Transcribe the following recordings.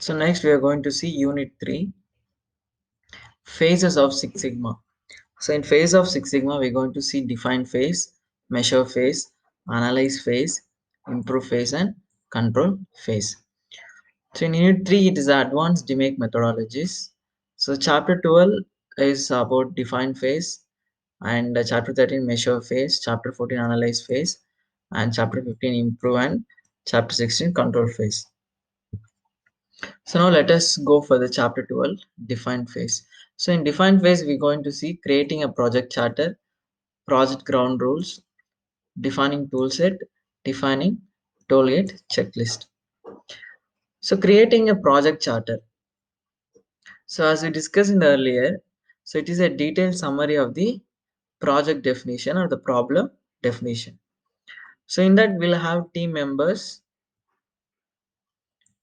So next we are going to see unit 3, phases of Six Sigma. So in phase of Six Sigma, we're going to see define phase, measure phase, analyze phase, improve phase, and control phase. So in unit 3, it is advanced DMAIC methodologies. So chapter 12 is about define phase, and chapter 13 measure phase, chapter 14 analyze phase, and chapter 15 improve, and chapter 16 control phase. So now let us go for the chapter 12, define phase. So in define phase, we're going to see creating a project charter, project ground rules, defining toolset, defining toolgate checklist. So creating a project charter. So as we discussed in the earlier, so it is a detailed summary of the project definition or the problem definition. So in that we'll have team members,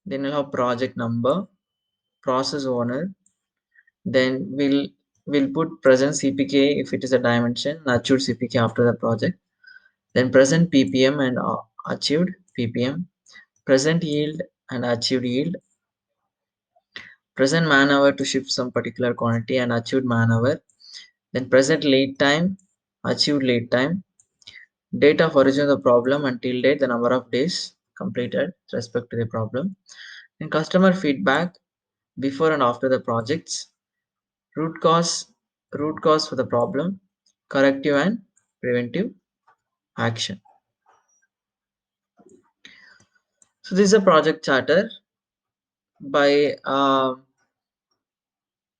then we'll have project number, process owner, then we'll put present CPK if it is a dimension, achieved CPK after the project, then present PPM and achieved PPM, present yield and achieved yield, present man hour to ship some particular quantity and achieved man hour, then present lead time, achieved lead time, date of origin of the problem until date, the number of days completed with respect to the problem, then customer feedback before and after the projects, root cause root cause for the problem, corrective and preventive action. So this is a project charter. By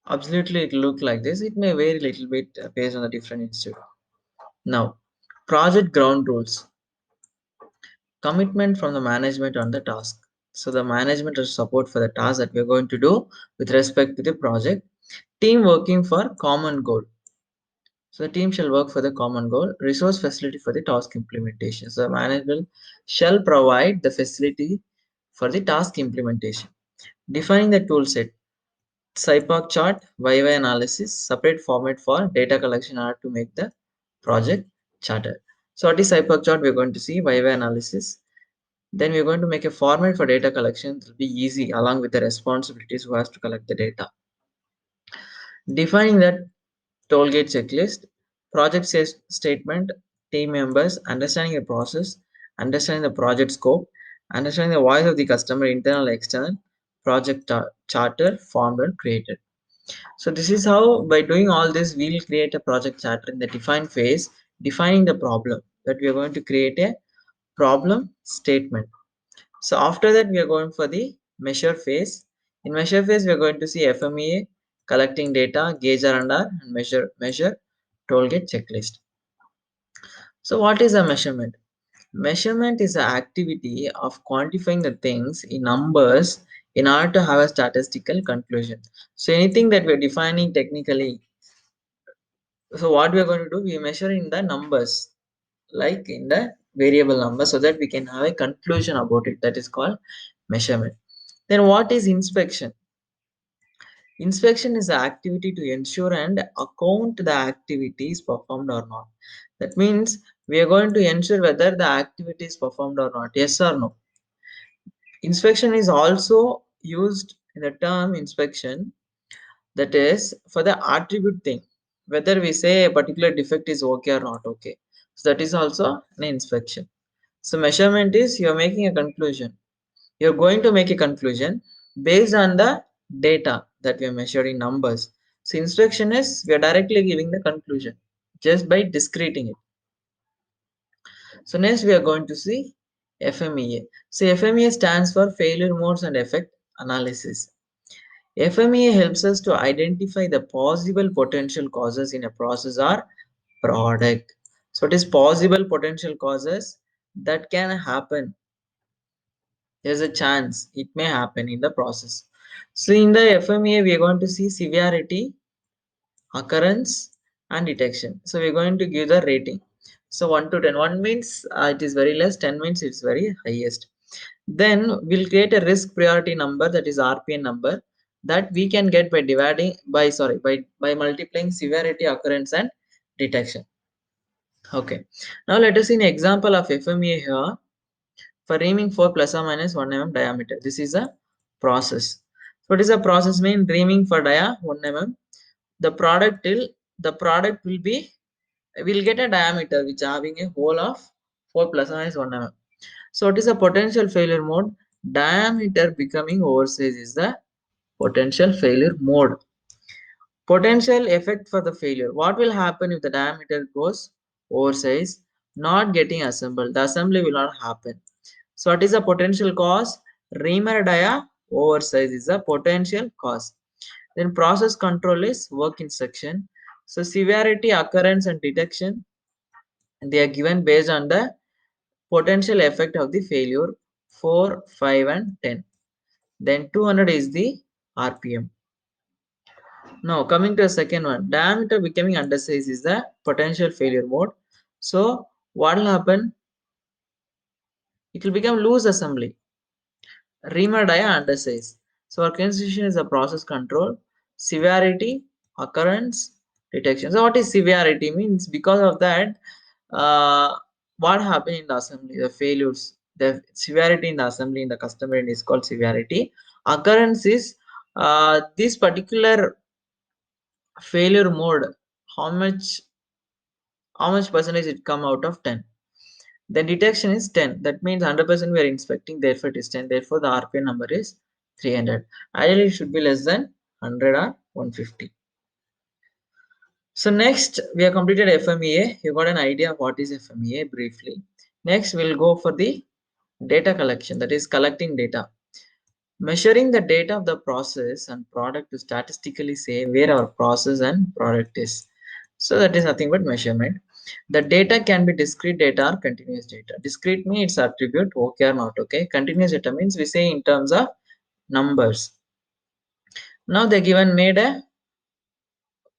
absolutely it look like this. It may vary a little bit based on the different institute. Now, project ground rules. Commitment from the management on the task. So the management has support for the task that we are going to do with respect to the project. Team working for common goal. So the team shall work for the common goal. Resource facility for the task implementation. So the management shall provide the facility for the task implementation. Defining the tool set. SIPOC chart, YY analysis, separate format for data collection in order to make the project charter. So what is SIPOC chart? We're going to see YY analysis. Then we're going to make a format for data collection. It will be easy along with the responsibilities who has to collect the data. Defining that tollgate checklist, project statement, team members, understanding the process, understanding the project scope, understanding the voice of the customer, internal, external, project charter formed and created. So this is how by doing all this, we'll create a project charter in the define phase, defining the problem that we are going to create a problem statement. So after that, we are going for the measure phase. In measure phase, we are going to see FMEA, collecting data, gauge R&R, and measure tollgate checklist. So what is a measurement? Measurement is the activity of quantifying the things in numbers in order to have a statistical conclusion. So anything that we're defining technically, so what we are going to do, we measure in the numbers, like in the variable number, so that we can have a conclusion about it. That is called measurement. Then what is inspection? Inspection is the activity to ensure and account the activity is performed or not. That means we are going to ensure whether the activity is performed or not, yes or no. Inspection is also used in the term inspection, that is for the attribute thing, whether we say a particular defect is okay or not okay. So that is also an inspection. So measurement is you're making a conclusion. You're going to make a conclusion based on the data that we are measuring numbers. So inspection is we are directly giving the conclusion just by discreting it. So next we are going to see FMEA. So FMEA stands for failure modes and effect analysis. FMEA helps us to identify the possible potential causes in a process or product. So it is possible potential causes that can happen. There's a chance it may happen in the process. So in the FMEA, we are going to see severity, occurrence, and detection. So we're going to give the rating. So 1 to 10. 1 means it is very less, 10 means it's very highest. Then we'll create a risk priority number, that is RPN number, that we can get by dividing by multiplying severity, occurrence, and detection. Okay. Now let us see an example of FMEA here for reaming for plus or minus 1 mm diameter. This is a process. So what is the process mean? Reaming for dia 1 mm. The product will get a diameter which having a hole of 4 plus or minus 1 mm. So what is the potential failure mode? Diameter becoming oversized is the potential failure mode. Potential effect for the failure. What will happen if the diameter goes oversized, not getting assembled? The assembly will not happen. So what is the potential cause? Reamer dia oversize is the potential cause. Then process control is work instruction. So severity, occurrence and detection, they are given based on the potential effect of the failure 4, 5 and 10. Then 200 is the RPM. Now coming to the second one, diameter becoming undersized is the potential failure mode. So what will happen? It will become loose assembly. Reamer dia undersize. So our constitution is a process control, severity, occurrence, detection. So what is severity means? Because of that, uh, what happened in the assembly? The failures, the severity in the assembly in the customer end is called severity. Occurrence is this particular failure mode. How much percentage it come out of 10? Then detection is 10. That means 100% we are inspecting, therefore it is 10. Therefore the RPM number is 300. Ideally it should be less than 100 or 150. So next we have completed FMEA. You got an idea of what is FMEA briefly. Next we'll go for the data collection, that is collecting data. Measuring the data of the process and product to statistically say where our process and product is. So that is nothing but measurement. The data can be discrete data or continuous data. Discrete means its attribute, okay or not okay. Continuous data means we say in terms of numbers. Now they given made a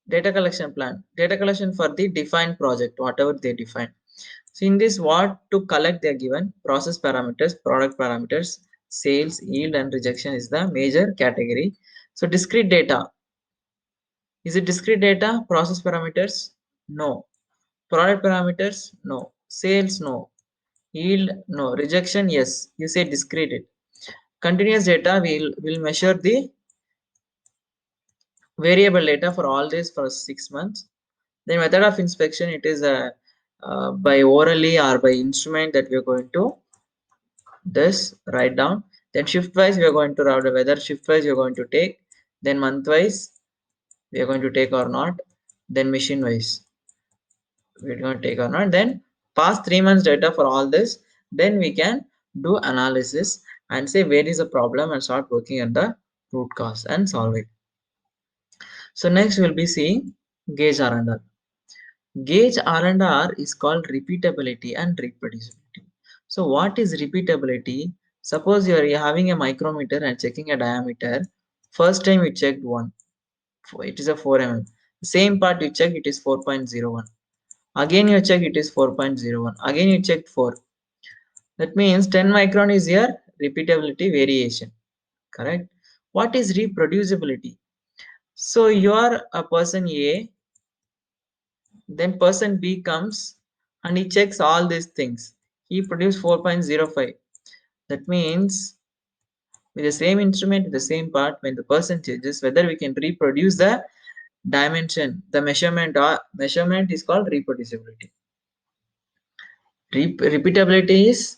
data collection plan. Data collection for the defined project, whatever they define. So in this, what to collect they are given process parameters, product parameters, sales, yield and rejection is the major category. So discrete data. Is it discrete data? Process parameters? No. Product parameters? No. Sales? No. Yield? No. Rejection? Yes. You say discrete it. Continuous data will measure the variable data for all this for 6 months. The method of inspection, it is by orally or by instrument that we are going to this write down. Then shift wise we are going to route whether shift wise you are going to take, then month wise we are going to take or not, then machine wise we're going to take or not, then past 3 months data for all this, then we can do analysis and say where is the problem and start working at the root cause and solve it. So next we'll be seeing gauge R&R. Gauge R&R is called repeatability and reproducibility. So what is repeatability? Suppose you are having a micrometer and checking a diameter. First time you checked 1, it is a 4 mm. Same part you check, it is 4.01. Again you check, it is 4.01. Again you check 4. That means 10 micron is your repeatability variation. Correct? What is reproducibility? So you are a person A, then person B comes and he checks all these things. He produced 4.05. That means with the same instrument, with the same part, when the person changes, whether we can reproduce the dimension, the measurement or measurement is called reproducibility. Repeatability is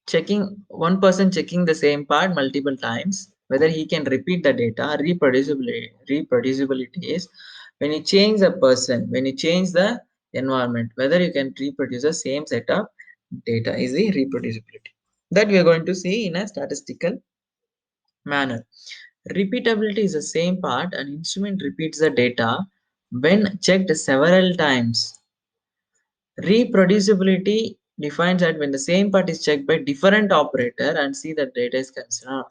checking one person checking the same part multiple times, whether he can repeat the data. Reproducibility is when you change the person, when you change the environment, whether you can reproduce the same set of data is the reproducibility that we are going to see in a statistical manner. Repeatability is the same part. An instrument repeats the data when checked several times. Reproducibility defines that when the same part is checked by different operator and see that data is consistent.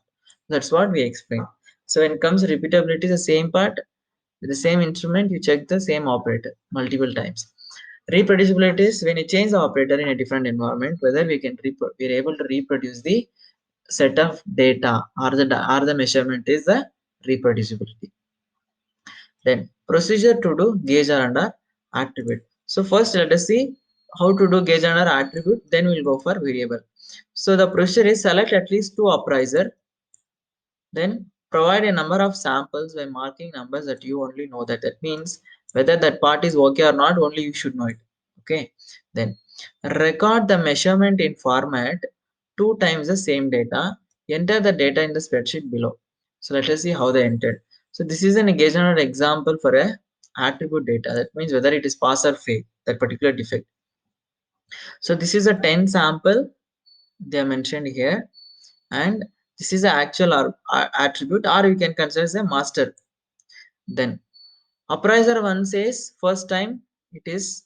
That's what we explain. So when it comes to repeatability, the same part with the same instrument, you check the same operator multiple times. Reproducibility is when you change the operator in a different environment, whether we are able to reproduce the set of data or the measurement is the reproducibility. Then procedure to do gauge R&R attribute. So first let us see how to do gauge R&R attribute, then we'll go for variable. So the procedure is select at least two appraiser Then provide a number of samples by marking numbers that you only know that. That means whether that part is okay or not, only you should know it. Okay. Then record the measurement in format 2 times the same data. Enter the data in the spreadsheet below. So let us see how they entered. So this is an engagement example for a attribute data. That means whether it is pass or fail, that particular defect. So this is a 10 sample they are mentioned here, and this is the actual attribute, or you can consider as a master. Then appraiser one says first time it is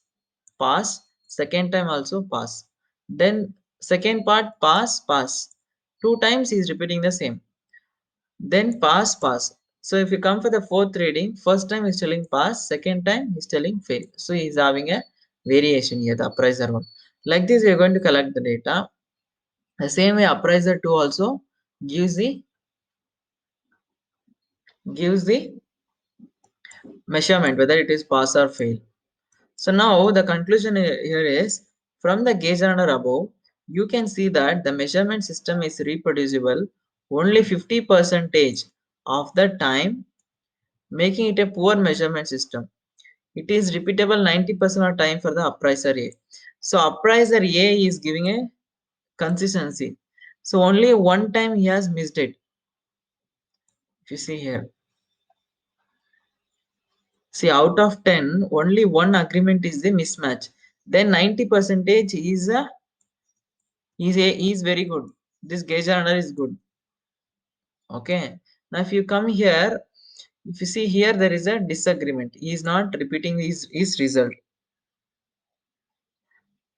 pass, second time also pass, then second part pass pass, 2 times he is repeating the same, then pass pass. So if you come for the fourth reading, first time he's telling pass, second time he's telling fail. So he's having a variation here, the appraiser one. Like this we are going to collect the data. The same way appraiser 2 also gives the gives the measurement whether it is pass or fail. So now the conclusion here is, from the gauge runner above, you can see that the measurement system is reproducible only 50 percentage of the time, making it a poor measurement system. It is repeatable 90% of time for the appraiser A. So appraiser A is giving a consistency. So only one time he has missed it. If you see here, see, out of 10, only one agreement is the mismatch. Then 90 percentage is very good. This gauge runner is good. Okay. Now if you come here, if you see here, there is a disagreement. He is not repeating his result.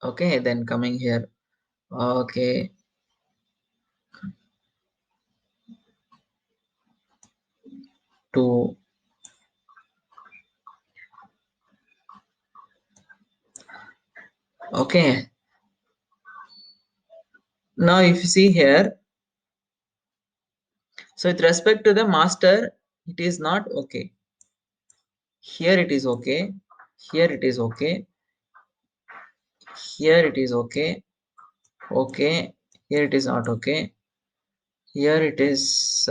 Okay. Then coming here. Okay. To okay. Now if you see here, so with respect to the master, it is not okay. Here it is okay. Here it is okay. Here it is okay. Okay. Here it is not okay. Here it is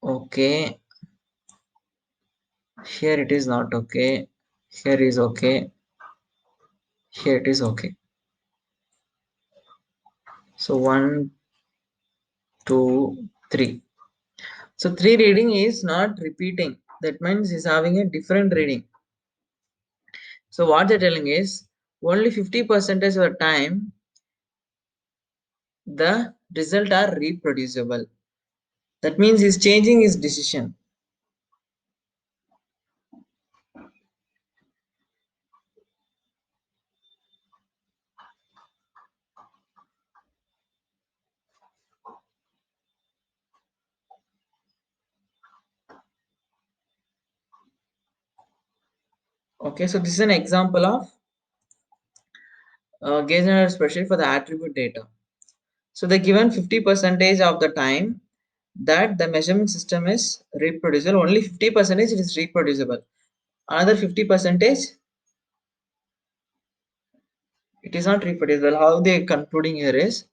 okay. Here it is not okay. Here is okay. Here it is okay. So 1, 2, 3. So 3 reading is not repeating. That means is having a different reading. So what they're telling is only 50% of the time the result are reproducible. That means he's changing his decision. Okay, so this is an example of gauge another spreadsheet for the attribute data. So they given 50 percentage of the time that the measurement system is reproducible. Only 50 percentage it is reproducible. Another 50 percentage it is not reproducible. How they concluding here is,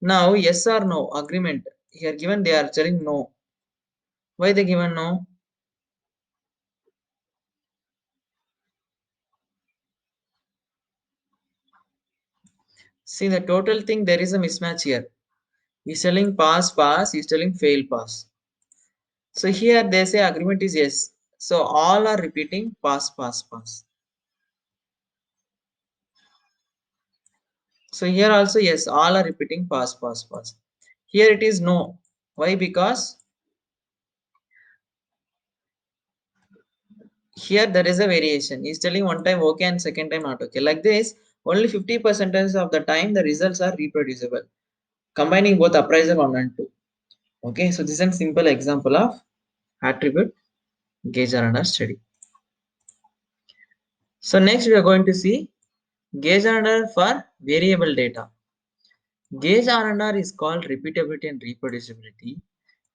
now yes or no agreement here given, they are telling no. Why they given no? See the total thing, there is a mismatch here. He's telling pass pass, he's telling fail pass. So here they say agreement is yes. So all are repeating pass pass pass. So here also yes, all are repeating pass pass pass. Here it is no. Why? Because here there is a variation. He's telling one time okay and second time not okay. Like this, only 50% of the time the results are reproducible. Combining both appraiser 1 and 2. Okay, so this is a simple example of attribute gauge runner study. So next we are going to see gauge runner for variable data. Gauge R&R is called repeatability and reproducibility.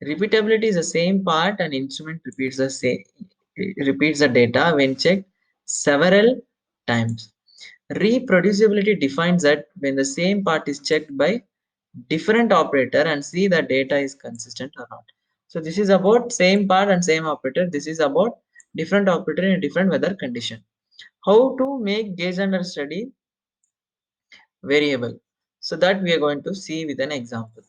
Repeatability is the same part an instrument repeats the data when checked several times. Reproducibility defines that when the same part is checked by different operator and see the data is consistent or not. So this is about same part and same operator. This is about different operator in different weather condition. How to make gauge under study variable? So that we are going to see with an example.